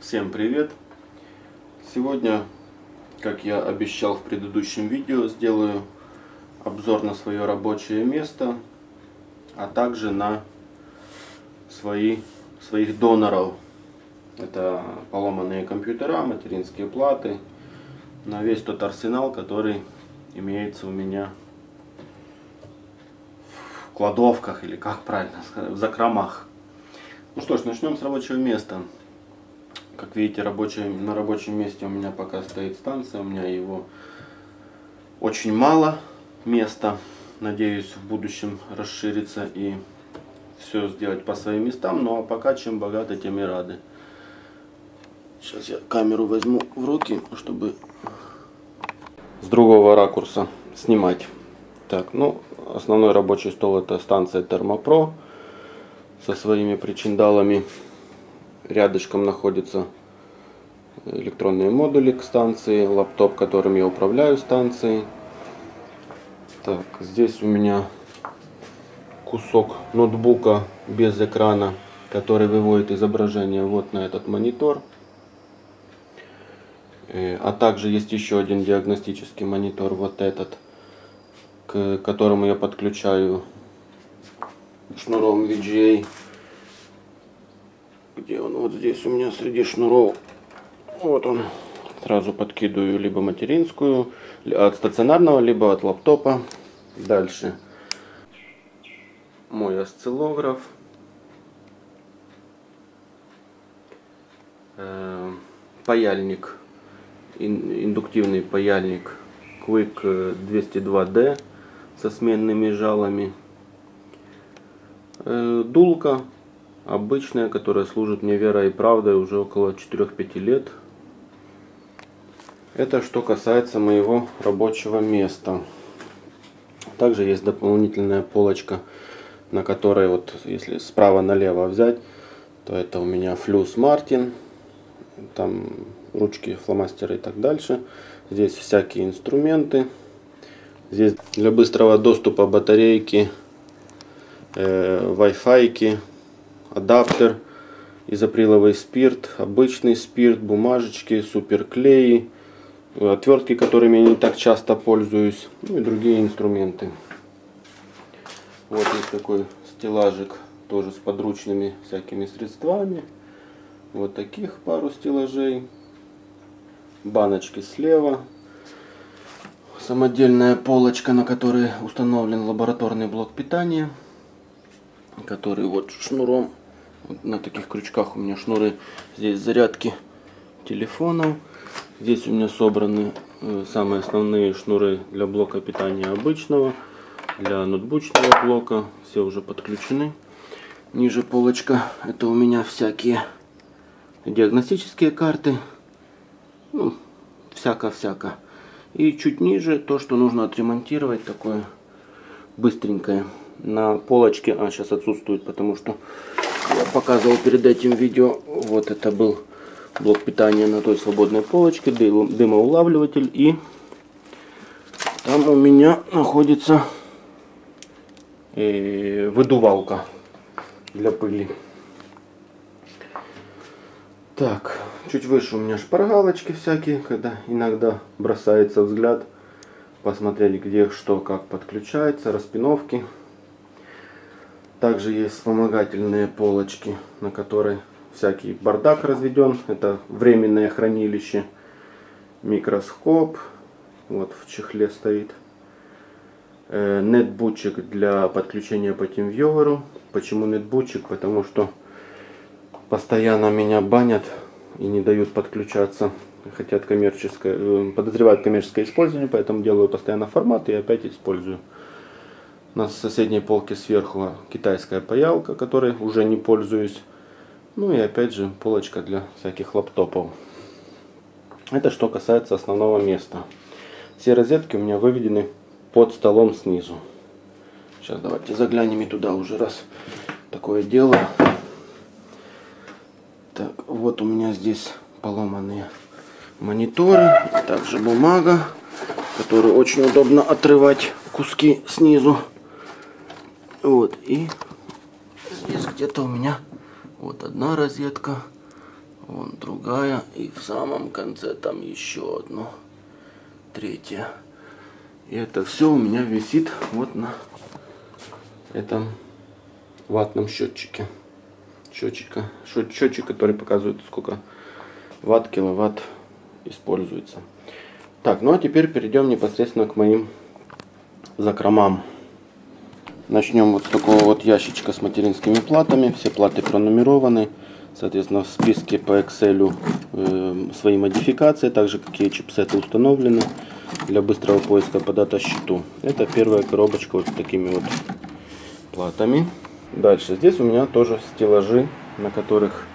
Всем привет! Сегодня, как я обещал в предыдущем видео, сделаю обзор на свое рабочее место, а также на своих доноров. Это поломанные компьютера, материнские платы, на весь тот арсенал, который имеется у меня в кладовках, или как правильно сказать, в закромах. Ну что ж, начнем с рабочего места. Как видите, на рабочем месте у меня пока стоит станция, у меня его очень мало места. Надеюсь, в будущем расшириться и все сделать по своим местам. Ну а пока чем богаты, тем и рады. Сейчас я камеру возьму в руки, чтобы с другого ракурса снимать. Так, ну, основной рабочий стол — это станция Термопро со своими причиндалами. Рядышком находятся электронные модули к станции, лаптоп, которым я управляю станцией. Так, здесь у меня кусок ноутбука без экрана, который выводит изображение вот на этот монитор. А также есть еще один диагностический монитор, вот этот, к которому я подключаю шнуром VGA. Где он? Вот здесь у меня среди шнуров. Вот он. Сразу подкидываю либо материнскую от стационарного, либо от лаптопа. Дальше мой осциллограф. Паяльник. Индуктивный паяльник Quick 202D со сменными жалами. Дулка обычная, которая служит мне верой и правдой уже около 4-5 лет. Это что касается моего рабочего места. Также есть дополнительная полочка, на которой, вот если справа налево взять, то это у меня Флюс Мартин. Там ручки, фломастеры и так дальше. Здесь всякие инструменты. Здесь для быстрого доступа батарейки, Wi-Fi, адаптер, изоприловый спирт, обычный спирт, бумажечки, суперклеи, отвертки, которыми я не так часто пользуюсь, ну и другие инструменты. Вот есть такой стеллажик, тоже с подручными всякими средствами. Вот таких пару стеллажей. Баночки слева. Самодельная полочка, на которой установлен лабораторный блок питания, который вот шнуром, вот на таких крючках у меня шнуры. Здесь зарядки телефонов. Здесь у меня собраны самые основные шнуры для блока питания обычного, для ноутбучного блока. Все уже подключены. Ниже полочка — это у меня всякие диагностические карты. Ну, всяко-всяко. И чуть ниже то, что нужно отремонтировать, такое быстренькое. На полочке, сейчас отсутствует, потому что я показывал перед этим видео. Вот это был блок питания на той свободной полочке, дымоулавливатель, и там у меня находится выдувалка для пыли. Так, чуть выше у меня шпаргалочки всякие, когда иногда бросается взгляд, посмотреть, где что как подключается, распиновки. Также есть вспомогательные полочки, на которой всякий бардак разведен. Это временное хранилище. Микроскоп. Вот в чехле стоит. Нетбучик для подключения по TeamViewer. Почему нетбучик? Потому что постоянно меня банят и не дают подключаться. Хотят подозревают коммерческое использование, поэтому делаю постоянно формат и опять использую. На соседней полке сверху китайская паялка, которой уже не пользуюсь. Ну и опять же полочка для всяких лаптопов. Это что касается основного места. Все розетки у меня выведены под столом снизу. Сейчас давайте заглянем и туда уже, раз такое дело. Так, вот у меня здесь поломанные мониторы, также бумага, которую очень удобно отрывать куски снизу. Вот, и здесь где-то у меня вот одна розетка, Вон другая. И в самом конце там еще одно. Третья. И это все у меня висит вот на этом ватном счетчике. Счетчик, который показывает, сколько ватт, киловатт используется. Так, ну а теперь перейдем непосредственно к моим закромам. Начнем вот с такого вот ящичка с материнскими платами. Все платы пронумерованы. Соответственно, в списке по Excel свои модификации, также какие чипсеты установлены для быстрого поиска по дата-счету. Это первая коробочка вот с такими вот платами. Дальше здесь у меня тоже стеллажи, на которых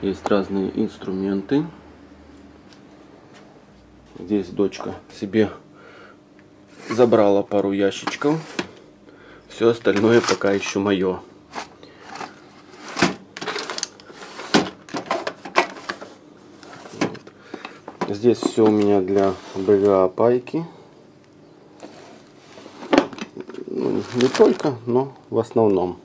есть разные инструменты. Здесь дочка себе забрала пару ящичков. Все остальное пока еще мое. Здесь все у меня для БГА пайки. Ну, не только, но в основном.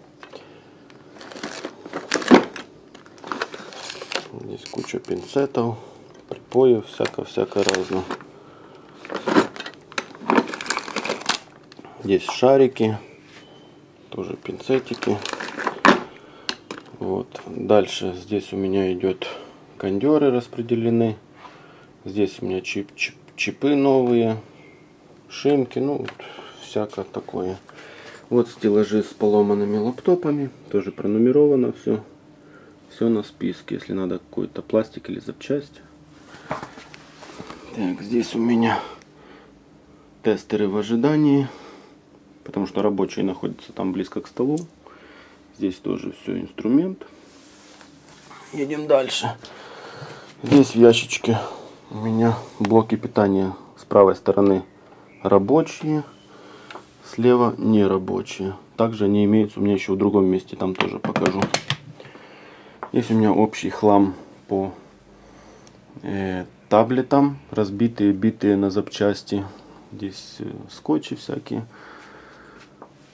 Здесь куча пинцетов, припоев, всяко разно. Здесь шарики, тоже пинцетики. Вот. Дальше здесь у меня идет кондеры распределены. Здесь у меня чипы новые, шимки, ну всякое такое. Вот стеллажи с поломанными лаптопами, тоже пронумеровано все. Все на списке, если надо какой-то пластик или запчасть. Так, здесь у меня тестеры в ожидании, потому что рабочие находятся там близко к столу. Здесь тоже все инструмент. Едем дальше. Здесь в ящичке у меня блоки питания. С правой стороны рабочие, слева нерабочие. Также они имеются у меня еще в другом месте, там тоже покажу. Здесь у меня общий хлам по таблетам, разбитые, битые на запчасти. Здесь скотчи всякие.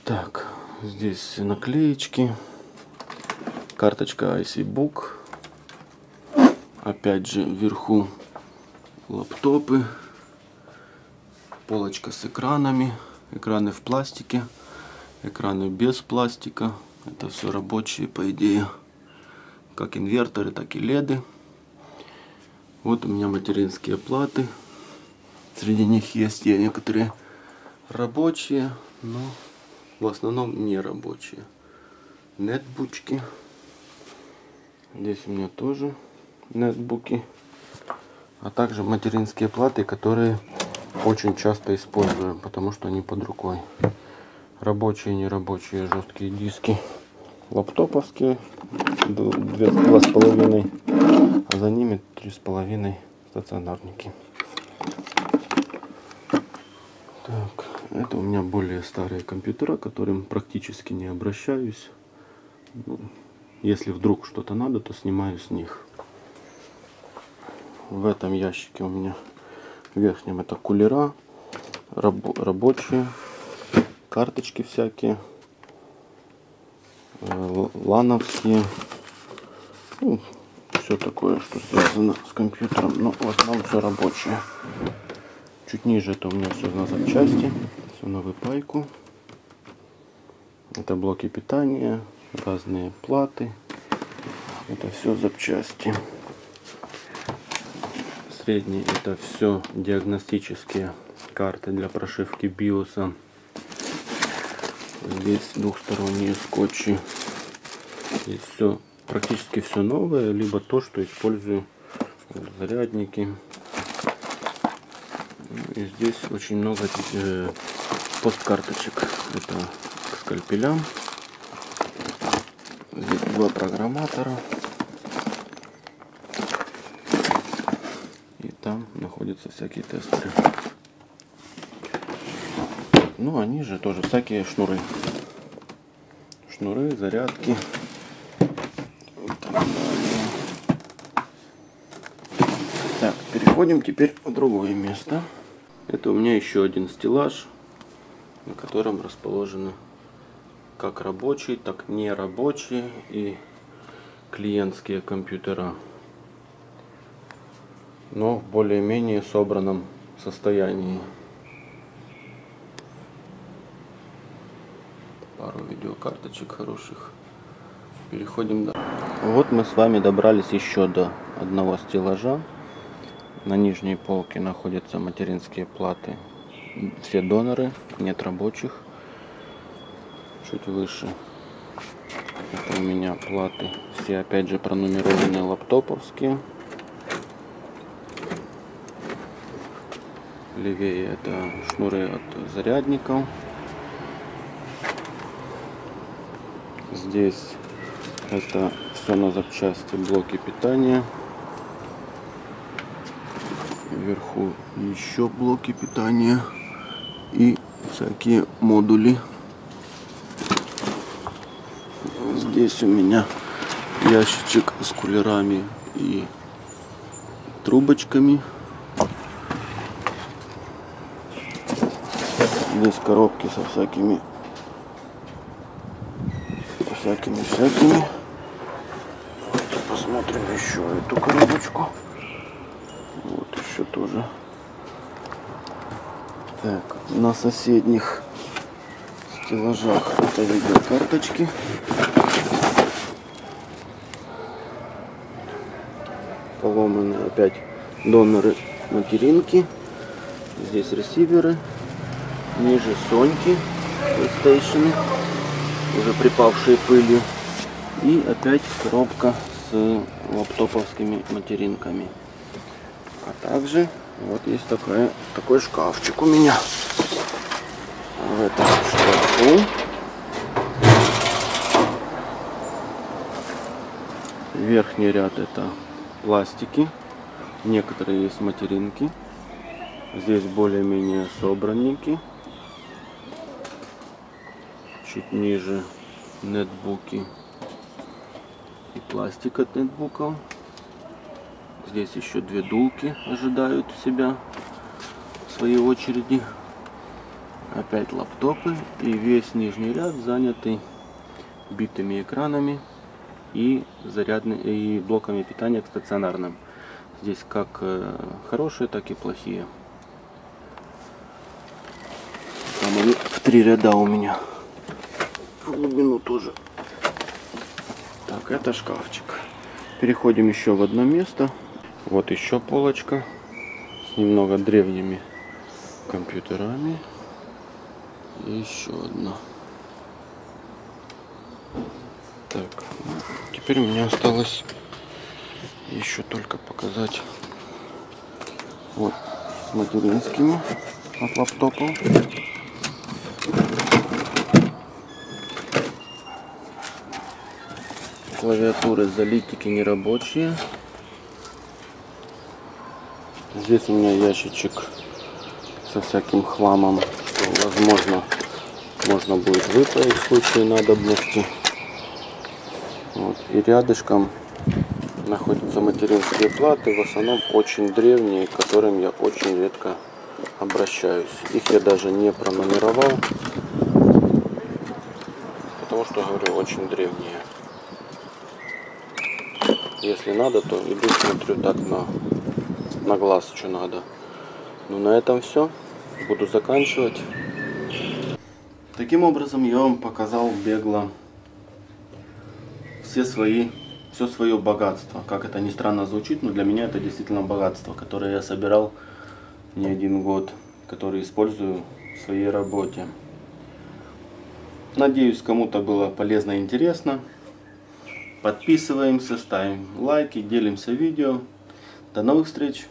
Так, здесь наклеечки, карточка IC Book. Опять же вверху лаптопы, полочка с экранами, экраны в пластике, экраны без пластика. Это все рабочие, по идее, как инверторы, так и леды. Вот у меня материнские платы. Среди них есть и некоторые рабочие, но в основном не рабочие. Нетбучки. Здесь у меня тоже нетбуки. А также материнские платы, которые очень часто использую, потому что они под рукой. Рабочие и нерабочие жесткие диски. Лаптоповские 2,5, а за ними 3,5 стационарники. Так, это у меня более старые компьютера, к которым практически не обращаюсь. Если вдруг что-то надо, то снимаю с них. В этом ящике у меня в верхнем это кулера, рабочие, карточки всякие, лановские, ну, все такое, что связано с компьютером, но в основном все рабочее. Чуть ниже это у меня все на запчасти, все на выпайку. Это блоки питания, разные платы, это все запчасти. Средний это все диагностические карты для прошивки биоса. Здесь двухсторонние скотчи. Здесь все, практически все новое, либо то, что использую. Зарядники. И здесь очень много посткарточек. Это к скальпелям. Здесь два программатора. И там находятся всякие тестеры. Ну, они же тоже всякие шнуры. Шнуры, зарядки. Так, переходим теперь в другое место. Это у меня еще один стеллаж, на котором расположены как рабочие, так и нерабочие и клиентские компьютера. но в более-менее собранном состоянии. Пару видеокарточек хороших. Переходим дальше. Вот мы с вами добрались еще до одного стеллажа. На нижней полке находятся материнские платы. Все доноры, нет рабочих. Чуть выше. Это у меня платы. Все опять же пронумерованные лаптоповские. Левее это шнуры от зарядников. Здесь это все на запчасти, блоки питания. Вверху еще блоки питания и всякие модули. Здесь у меня ящичек с кулерами и трубочками. Здесь коробки со всякими. Посмотрим еще эту коробочку. Вот еще тоже. Так, на соседних стеллажах это видеокарточки. Поломанные опять доноры материнки. Здесь ресиверы. Ниже Соньки, PlayStation, уже припавшие пылью. И опять коробка с лаптоповскими материнками. А также вот есть такой шкафчик у меня. В этом шкафу верхний ряд это пластики. Некоторые есть материнки. Здесь более-менее собранники. Чуть ниже нетбуки и пластик от нетбуков. Здесь еще две дулки ожидают себя в своей очереди. Опять лаптопы. И весь нижний ряд занятый битыми экранами и блоками питания к стационарным. Здесь как хорошие, так и плохие. Там они в 3 ряда у меня. В глубину тоже. Так, это шкафчик. Переходим еще в одно место. Вот еще полочка с немного древними компьютерами. И еще одна. Так, теперь у меня осталось еще только показать вот с материнскими от лаптопа. Клавиатуры залитики нерабочие. Здесь у меня ящичек со всяким хламом, что возможно можно будет выправить в случае надобности. Вот. И рядышком находятся материнские платы, в основном очень древние, к которым я очень редко обращаюсь. Их я даже не пронумеровал, потому что, говорю, очень древние. Если надо, то иду, смотрю так на глаз, что надо. Ну, на этом все. Буду заканчивать. Таким образом, я вам показал бегло все свое богатство. Как это ни странно звучит, но для меня это действительно богатство, которое я собирал не один год, который использую в своей работе. Надеюсь, кому-то было полезно и интересно. Подписываемся, ставим лайки, делимся видео. До новых встреч!